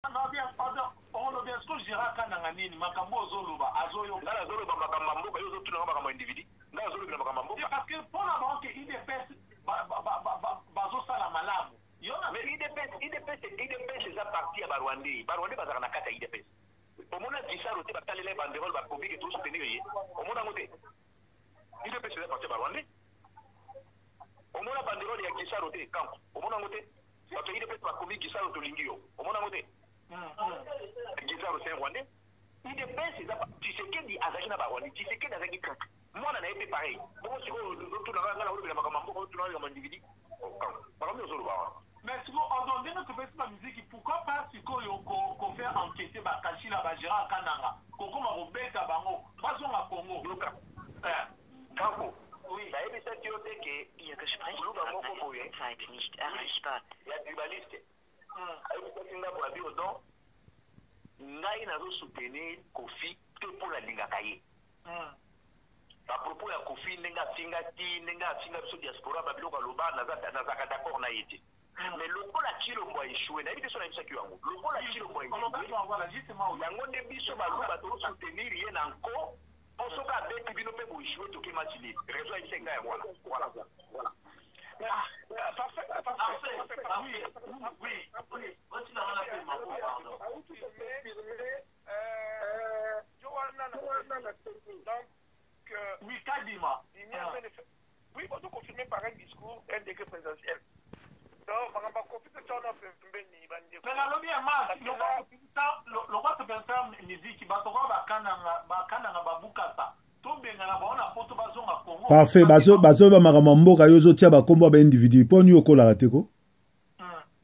Non bien on le bien ce que jira kana nini makambo zoluba azoyo ngala zoluba makambo mboka yo tuna makambo individu ngala zoluba makambo mboka parce que pour la banque IDPS bazo sala malamu yona mais IDPS ça partie à Barwandi bazaka na kata IDPS omona disaro te batalele banderole ba public tout soutenir ye omona ngote IDPS ça partie à Barwandi omona banderole ya disaro te kanko omona ngote parce que IDPS ba public disaro to lingio omona ngote disaro c'est Rwandais IDPS ça Tshisekedi azaki na Barwandi Tshisekedi azaki kanko moi na été pareil bon si tout na ngala olobela makambo tout na ngama individu parmi aux autres. Mais si vous entendez notre festival de musique, pourquoi pas si qu'on fait enquêter Bakashina Bajira Kananga, Koko Marobeta Bango, Bazonga Congo, Luka. Kanko. Oui, la EBC Tiote que Ihr Gesprächspartner ist nicht erreichbar. Il y a du baliste. EBC Singapour a dit au don, ngai nazo soutenir Kofi pour la Lingakaye. À propos ya Kofi nenga singa biso diaspora babiloko loba nazaka d'accord na yete. Mais le pôle a tiré au bois échoué. N'a pas de qui yango. Le pôle a tiré au bois échoué. Yango de biso baluba to soutenir rien encore. On se ka bête bino pe bo échoué to ke matili. Réseau est senga et voilà. Voilà. Parfait. Oui. Continue à la faire ma oui, Kadima. Oui, on doit confirmer par un discours, un décret présidentiel. Donc, on va confirmer ça dans mais la lobby est mal. Le roi se pense musique, parfait, bazo ba makambo ka yozo tia ba kombo ba individu poni okola rateko.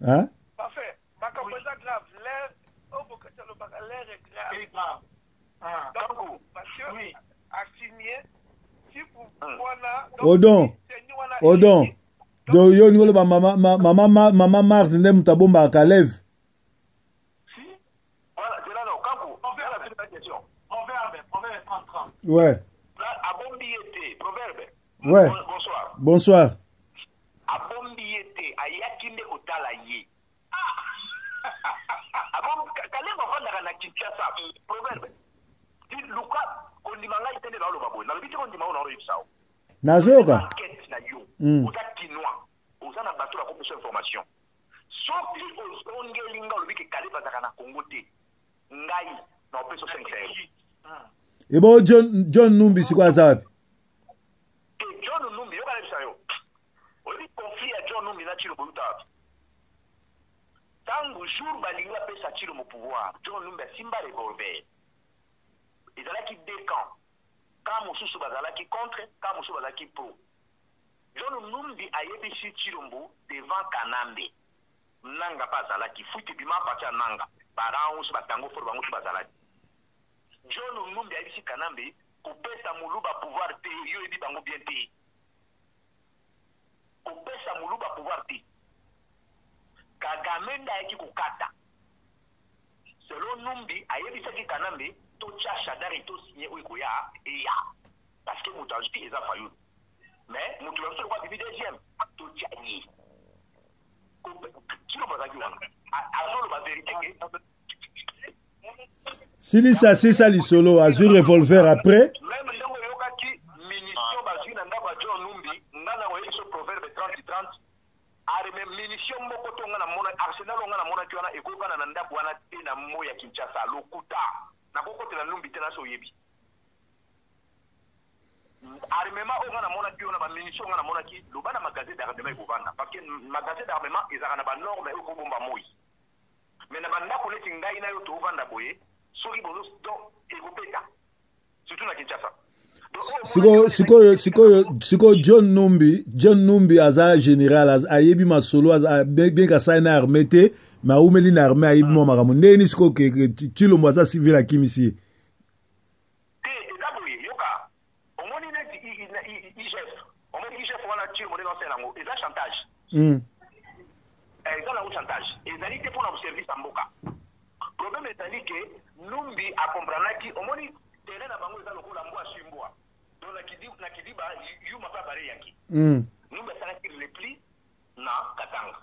Hein? Parfait. Makambo ça grave, l'air au bokata le baka l'air est grave. Donc, parce que oui, a signé si vous voilà Odon. Do yo ngolo ba mama Mars ndem tabomba ka lève. Si. Voilà, c'est là non, Kankou. On fait la question. Proverbe 30. Ouais. Abombiété, proverbe. Ouais. Bonsoir. Abombiété, ayakinde otala ye. Abom kalemba vanda na Kinshasa, proverbe. Dit Luka ondimanga itende na lo babo. Na bibiti ondimanga na lo yipsao. Nazoka. Enquête na yo. Oza kinois. Oza na bato la commission information. Sauf que ongelinga lo biki kale bazaka na Congo te. Ngai na opeso 5 Et bon, John Numbi, c'est quoi ça? John Numbi, yo kale sayo. Oli conflit à John Numbi na tiro boluta. Tango jour balinga pesa tiro mo pouvoir. John Numbi simba revolver. Ils allaient qui deux camps. Quand Moussou bazala qui contre, quand Moussou bazala qui pro. John Numbi a yebisi tiro devant Kanambe. Nanga bazala qui fuite bima parti nanga. Parents ou batango for bango bazala. John Numbi a ici Kanambe, Kopesa Moulouba pouvoir te, yo ebi bango bien te. Kopesa Moulouba pouvoir te. Kagamenda eki kukata. Selon Numbi, a ici qui Kanambe, to tia shadari to signé ou ya et ya. Parce que moutanjiti eza fayou. Mais moutanjiti le roi bibi deuxième, to tia yi. Kilo bazaki wana. Azolo ba vérité que Si ça c'est ça solo azur revolver après. Même ndongo yokaki munition bazui na ndaba John Numbi ngana wa yeso proverbe 30 arme munition moko to ngana mona arsenal ngana mona kiona ekokana na ndaba wana te na moya Kinshasa lokuta na kokote na Numbi tena so yebi armement ngana mona kiona ba munition ngana mona ki lobana magasin d'armement ekovanda parce que magasin d'armement ezaka na ba norme ekobomba moi mais na banda ko leti ngai na yo to vanda boye soki bozo donc ekopeta surtout na Kinshasa. Siko John Numbi aza général ayebi masolo bien ka sa na armée te ma umeli na armée ayebi mo makamu ndeni siko ke Chilombo aza civil akimisi te ezaboye yoka omoni neti IGF omoni IGF wana Chilombo ndenge osala ngo eza chantage eza na chantage ezali te mpona service ya mboka. Problème ezali ke Numbi akompranaki omoni terrain na bango eza lokola mbwa asimbwa donc na kidiba yuma pa bare yaki Numbi asalaki repli na Katanga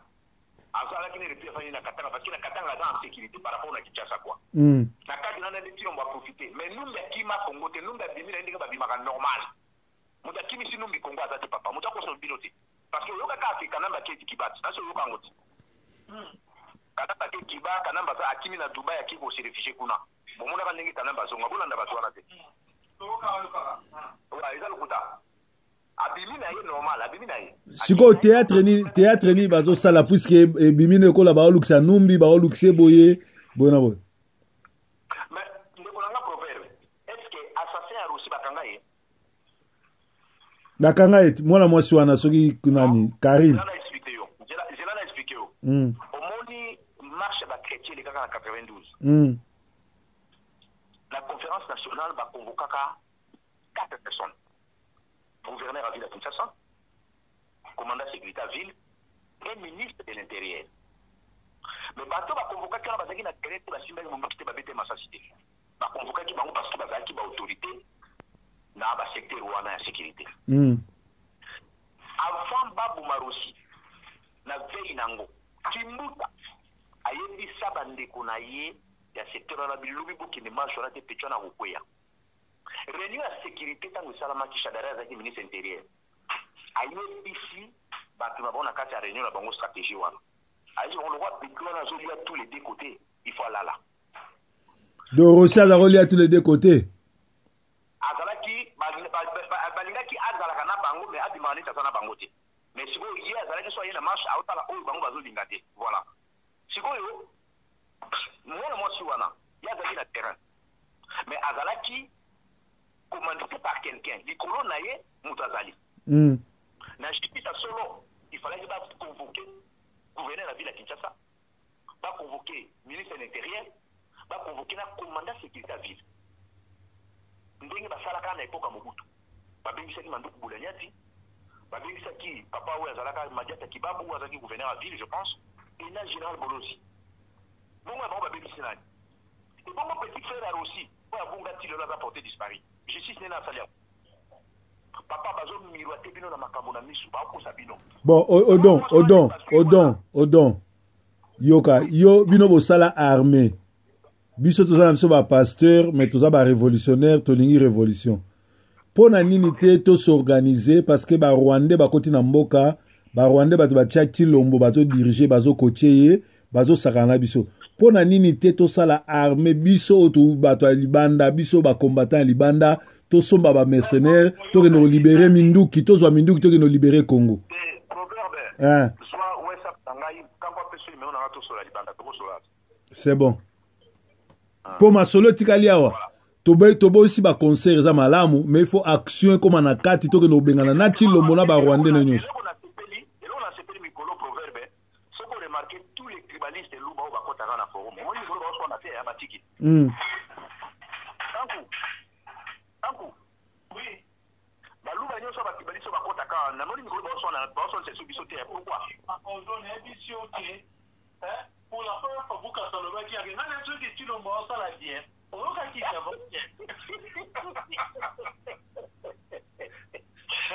azalaki ne repli afani na Katanga parce que na Katanga aza en sécurité par rapport na Kinshasa quoi na kati na ndeti on va profiter mais nous mais kima Congo te nous bimina ndenge babimaka normal muta kimi si numbi Congo azati papa muta ko so bilote parce que yoka ka Afrika namba keti kibati na so yoka ngoti kana ba keti kiba kana ba za akimi na Dubai akiko se réfugié kuna bon mona ka ndenge tanamba zonga bolanda ba twana te ouais ils ont abimina ye normal abimina ye siko théâtre ni bazo sala puisque bimine ko la ba olukisa numbi ba olukise boye bona boye mais ndeko nanga proverbe est-ce que assassin a aussi bakanga ye bakanga ye mwana mwasi wana soki kunani Karim je l'ai expliqué yo omoni marche ba chrétien le kaka na 92 la conférence nationale ba convocaka 4 personnes gouverneur à ville à Kinshasa, commandant de sécurité à ville et ministre de l'Intérieur. Mais bateau va convoquer quand on va dire que la Simba va quitter la bête massacité. Va convoquer qui va parce que va qui va autorité na ba secteur ou na sécurité. Avant Babou Marosi na veille nango Kimbuta ayebi sabande konaye ya secteur la bilubi bokini mashora te petona kokoya. Réunion à sécurité tant que Salama Kishadara avec le ministre intérieur. Aïe ici, tu vas voir la carte à réunion la bonne stratégie. Aïe, on le voit déclarer à tous les deux côtés. Il faut aller là. Donc, Rossi a relié à tous les deux côtés. Azalaki, Balingaki Azalakana Bango, mais Adimani Tazana Bangote. Mais si vous y Azalaki soit une marche à Otala ou Bango Bazo Lingate. Voilà. Si vous moi, si wana, il y a Azalaki na terrain. Mais Azalaki, commandé par quelqu'un. Les colons naïe, Moutazali. Na Chipita solo, il fallait qu'il va convoquer le gouverneur de la ville à Kinshasa, va convoquer le ministre de l'Intérieur, va convoquer le commandant de sécurité à la ville. Ndenge basalaka na époque à Mobutu. Babengisa ki Manduku Boulaniati, babengisa ki papa ou azalaka Madiata Kibabu ou azalaki gouverneur à la ville, je pense, et na général Bolosi. Bon, on va babengisa nani. Et bon, mon petit frère aussi, pour avoir un va porter disparu. Justice n'est pas salaire. Papa bazo miroité bino na makambo na misu ba ko sabino. Bon, Odon. Yoka, yo bino bo sala armée. Biso to za ba pasteur, mais to za ba révolutionnaire, to lingi révolution. Pona nini te to s'organiser parce que ba Rwandais ba koti na mboka, ba Rwandais ba to ba tchati lombo bazo diriger, bazo coacher, bazo sakana biso. Pona nini te to sala armée biso to bato libanda, biso ba combattant libanda, to somba ba mercenaires, to no libérer Minduki, to zo Minduki to no libérer Congo. C'est bon. Pour ma solo tikaliawa. Tobo aussi ba concert za malamu, mais il faut action comme na kati to no bengana na chilo mona ba Rwandais na nyos. Tous les tribalistes de Luba ou Bakotara na forum. Moi, je veux qu'on a fait à Batiki. Tankou. Oui. Balouba nyo so batibaliso bakotaka na moni ngolo ba so se subisote pourquoi? On donne éditionné pour la première fois buka saloba qui a rien na truc qui lo mo ça la bien. On ka ki ça va.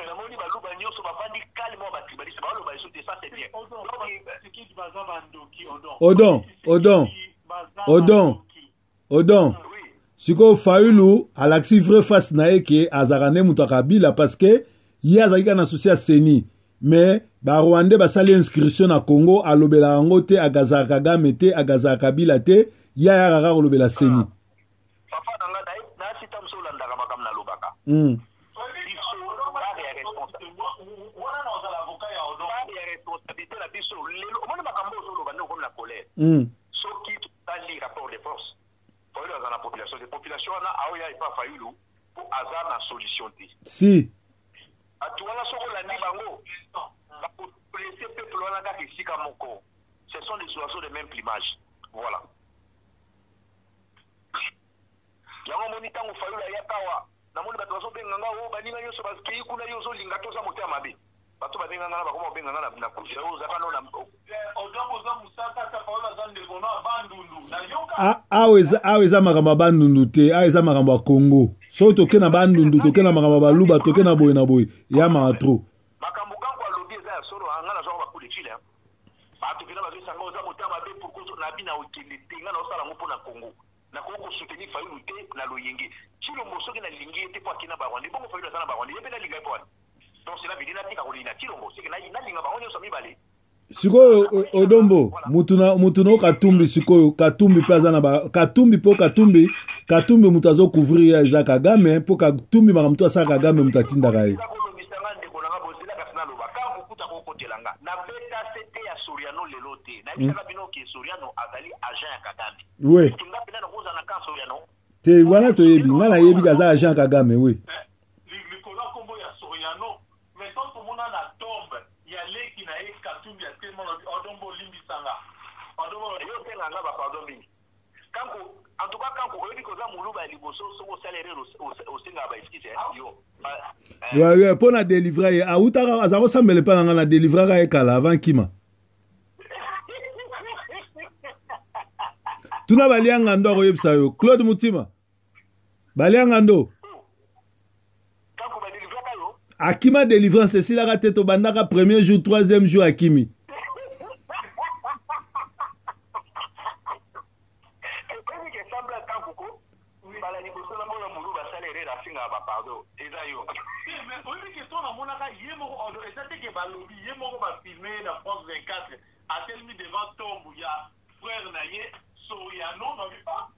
Na moni balouba nyo so bafandi calmement batibaliso ba lo ba so ça c'est bien. Odon. Siko Faulu alaksi vrai face na eke azarane mutakabila parce que yazalika na associé à Seni mais ba Rwandais ba sali inscription na Congo alobela ngote agazaka Kagame te agazaka Kabila te ya rara olobela Seni. Papa nanga na sita msolanda kama kamna lobaka. Ce qui est rapport de force, pour la population, la population n'a pas failli pour hasard la solution. Si. À toi, la seconde l'année, les peuples ce sont des oiseaux de même plumage. Voilà. Il y a un moment où il y a un moment où il y a aweza makambo bandundu te aweza makambo Congo so toke na bandundu toke na makambo baluba toke na boye ya matro makambo kanko alobi eza solo angana zo ba kule chile ba to kina ba sanga okende te nga na osala ngo mpona Congo nakoki kosoutenir Fayulu te na loyenge Chilombo soki nalingi ye te po akina barwande bongo Fayulu aza na barwande ye mpe nalinga ye po wana donc cela veut dire natika kolinga Chilombo soki nalinga bango nyonso mibale sikoyo Odombo mutu na Katumbi sikoyo Katumbi mpe aza na Katumbi po Katumbi mutu azocouvrir ya eza Kagame po Katumbi makambo to asala Kagame mutu atindaka ye oui te wana toyebi nga na yebi kaza agent Kagame oui en tout cas quand vous voyez que ça muluba liboso soko salaire au singa ba iskise yo ouais pour na délivrer a utaka azako sambele pa nga na délivrer ka ekala avant kima tuna balianga ndo koyebisa yo Claude Mutima balianga ndo quand ba délivrer ka yo akima délivrance c'est la raté to bandaka premier jour troisième jour akimi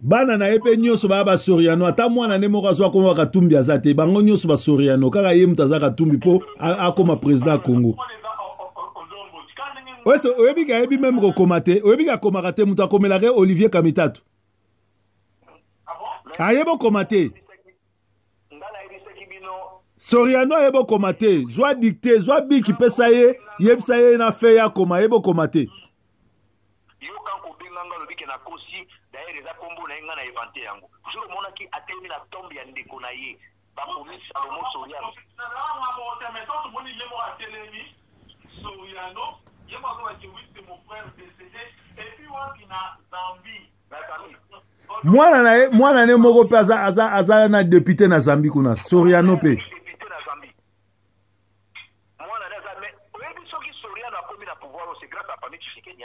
bana na yepe nyonso ba Soriano ata mwana ne moko azwa koma Katumbi azate bango nyonso ba Soriano kaka ye mutaza Katumbi po akoma président ya Congo weso oyebi ka yebi même ko komate oyebi ka komaka te mutu akomela ke Olivier Kamitatu ayebo komate Soriano ayebo komate zwa dicté zwa biki pesa ye yebisa ye na fe ya koma ayebo komate yo kanko benganga lobike na kosi d'ailleurs eza kombo na nga na éventer yango jour mona ki atemi na tombe ya ndeko na ye ba komi Salomo Soriano mwana ne moko pe aza na député na Zambie kuna Soriano pe député na Zambie mwana na Zambie oyebi soki Soriano akomi na pouvoir c'est grâce à famille Tshisekedi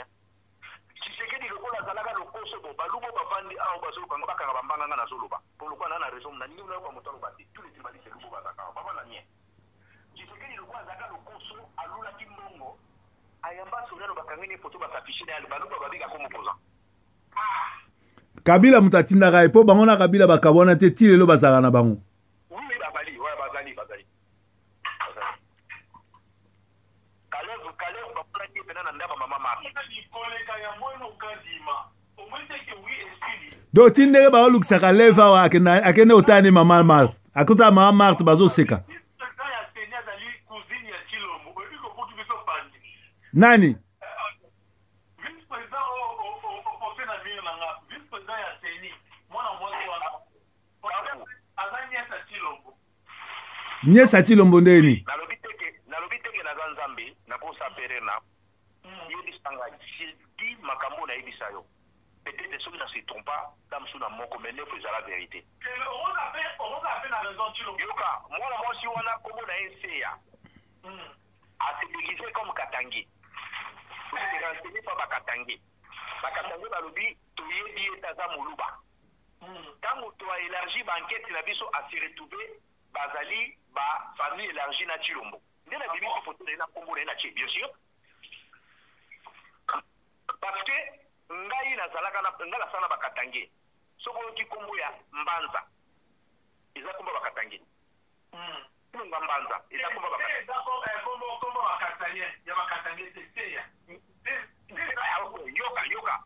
Tshisekedi lokola azalaka lokoso bo balubo bavandi awa bazolukanga bakanga bambanga nga nazoloba po lokola na raison na ningi unayoka moto alobati tous les tribalistes lubo bazaka baba na nie Tshisekedi lokola azalaka lokoso alulaki mbongo ayamba Soriano bakangeni foto basafishe na balubo babika comme opposant Kabila mutatindaka epo bango na Kabila bakabona te ti lelo bazaka na bango oui bazali ouais bazali Kalev bakona ki pena na ndaba mama mama do tindeke ba olukisaka leva wa akende otani mama Marthe akuta mama Marthe bazoseka nani Nyesa Chilombo ndeni nalobi teke na Nzambe na kosa perena yebi sanga di makambo na yebisa yo peut-être soki na se trompe pas dame sous na moko mais neuf c'est la vérité on a fait la raison Chilombo yoka mwana mwasi wana komo na NCA a se déguisé comme Katangi vous êtes renseigné par Bakatangi balobi toyebi etaza moluba tango to a élargi banquette na biso a se retrouver bazali ba famille élargie na Chilombo nde na bibi photo na kombo na chi bien sûr parce que ngai na zalaka na ngala sana bakatangi soko ki kombo ya Mbanza eza kombo bakatangi Mbanza eza kombo bakatangi kombo bakatangi ya bakatangi teya yoka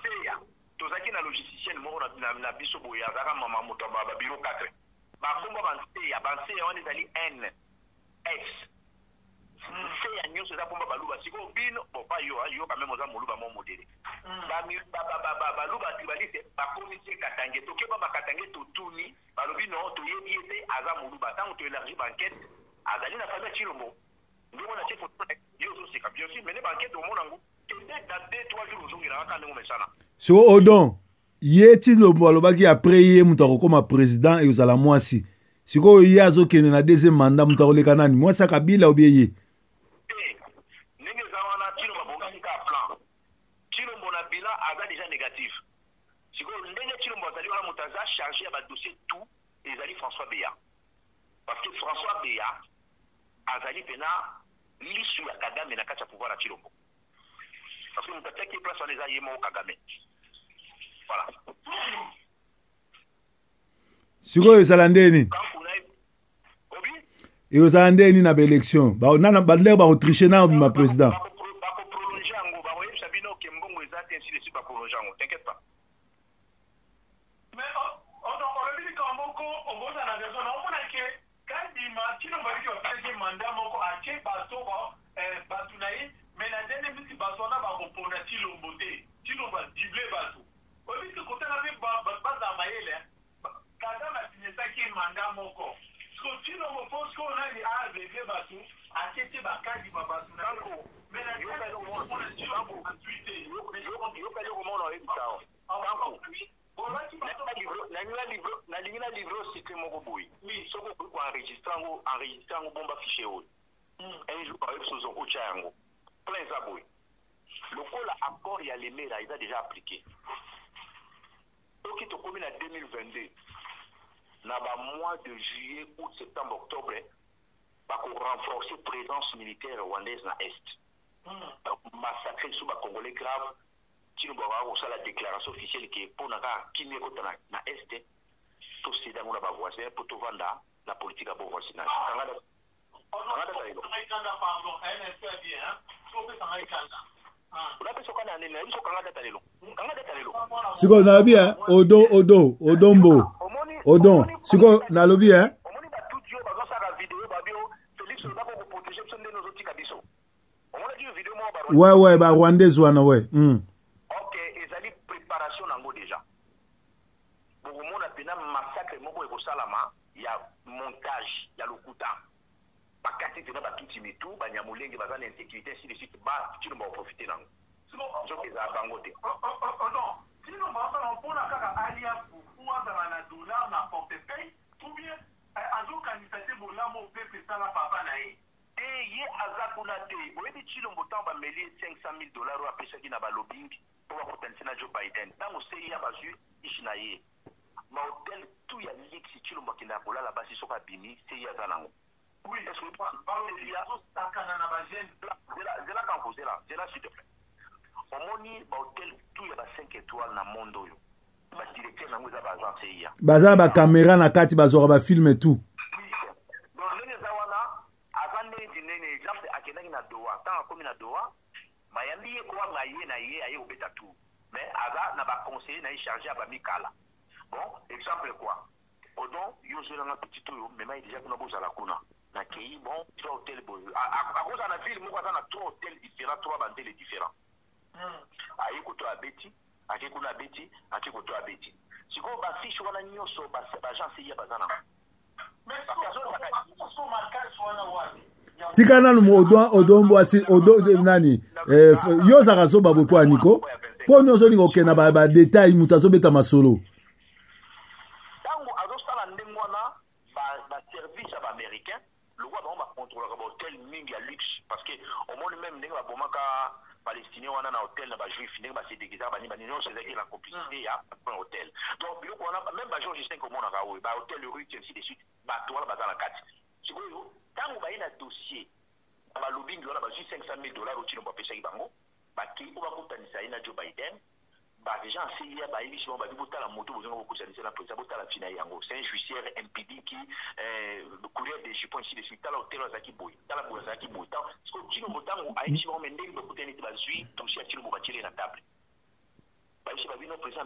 teya tozaki na logiciel moko na biso boya zaka mama moto ba bureau 4 bakombo banse ya wana ezali NS se ya nyonso eza komba baluba sikoyo bino bopa yo kameme oza moluba mo modele baluba tribaliste bakomi tie Katange tokeba bakatange totuni balobi no toyebi ete aza moluba ntango toélargi banquete azali na famille ya Chilombo ndenge na tie foto yo ozoseka bien sûr mene banquete omona ngo peut-être dans 2-3 jours ozongela kaka ndenge omesana so Odon ye Chilombo alobaki après ye mutu akokoma président et ozala mwasi sikoyo ye azokende na deuxième mandat mutu akoleka nani mwasi ya Kabila obie ye ndenge eza wana Chilombo abongisi ka plan Chilombo na bilan aza déjà négatif Moutaza chargé à dossier tout et Zali François Béa. Parce que François Béa a Zali Pena l'issue à Kagame n'a qu'à pouvoir à Chilombo. Parce que Moutaza qui place en les aïemos au Kagame. Voilà. Siko yosalandeni. Yosalandeni na élection. Ba nana bandler ba tricher na ma président. T'inquiète pas. Mais on dit qu'en Moko, on va dans la maison, on a que quand il m'a dit qu'on fait mandat Moko à Tché Basso, Batunaï, mais la dernière minute, Basso n'a pas pour la Tilomboté, Tilomba diblé Basso. On dit que quand on avait Baza Maël, Kadam a signé ça qui est mandat Moko. Parce que Tilombo pense qu'on a dit à réglé Basso, à Tché Bakadi Basso. Mais la dernière minute, on a dit qu'on a tweeté. Na livre cycle moko boy. Soko ko enregistrant bomba fichier haut. Un jour avec sozo ko chango. Plein ça boy. Le col accord ya les mera il a déjà appliqué. Donc il te commune en 2022. Na ba mois de juillet, août, septembre, octobre, ba ko renforcer présence militaire rwandaise na est. Massacrer sous ba congolais grave. Si nous avons la déclaration officielle qui est pour na est, tout c'est dans la voisin pour tout vendre la politique à bon voisinage. Siko na bien odombo odon siko na lobi hein. Ouais ba rwandais wana ouais. Massacre moko ekosalama ya montage ya lokuta bakati tena batuti mitu banyamulenge baza na insécurité ainsi de suite ba tino ba profiter nango soki eza bango te tino basala mpona kaka alia kufuaza na dollar na portefeuille ou bien azokanisa te bolamu pepe esala papa na ye ye aza kuna te oyebi chilombo ntango bameli $500,000 oyo apesaki na balobing mpo bakotanisa na Joe Biden ntango sei ya bazwi ishi na ye ma hôtel tout ya liksi chilombo kina kolala basi soka bimi sei ya zanango oui est-ce que parle de ya sakana na bajen zela kanko zela s'il te plaît omoni ba hôtel tout ya ba 5 étoiles na mondo yo ba directeur nango za ba agence sei ya baza ba caméra na kati bazora ba film et tout donc nene zawana azande dinene exemple akenaki na doa tant comme na doa mayandi ye kwa ngaye na ye aye obeta tout mais aza na ba conseiller na chargé ba mikala. Bon, exemple quoi? Odon, yo je l'ai petit tout, mais moi déjà qu'on a besoin à la kuna. Na kei bon, trois hôtels beau. À cause de la ville, moi on a trois hôtels différents, trois bandels différents. Aïe koto abeti, ake kuna abeti, ake koto abeti. Si ko ba fiche wana nyoso ba agence ya bazana. Mais so marquage wana wani. Tikana no odombo asi odo nani yo zakazo babo po aniko. Po nyoso ni okena ba détail mutazo beta masolo. Américain, le roi va contrôler l'hôtel mingi à luxe parce que au monde même n'est pas bon que palestinien on a un hôtel là-bas juif n'est pas c'est déguisé bani non c'est la complicité à un hôtel donc on a même pas Georges V comme on a raoui bah hôtel rue ainsi de suite bah toi là bas dans la carte c'est quoi quand on va y un dossier bah lobbying là bas juste $500,000 au chino pas payer bango bah qui on va compter ça il a Joe Biden bah déjà c'est il y a bah il va botter la moto besoin beaucoup ça la police botter la finale yango c'est un judiciaire MPD qui courir des jupons ici de suite là hôtel Zaki Boy dans la boîte Zaki Boy tant ce que tu nous bottons à ici on mène des botter les bazui donc si tu nous bâtir la table bah ici va venir président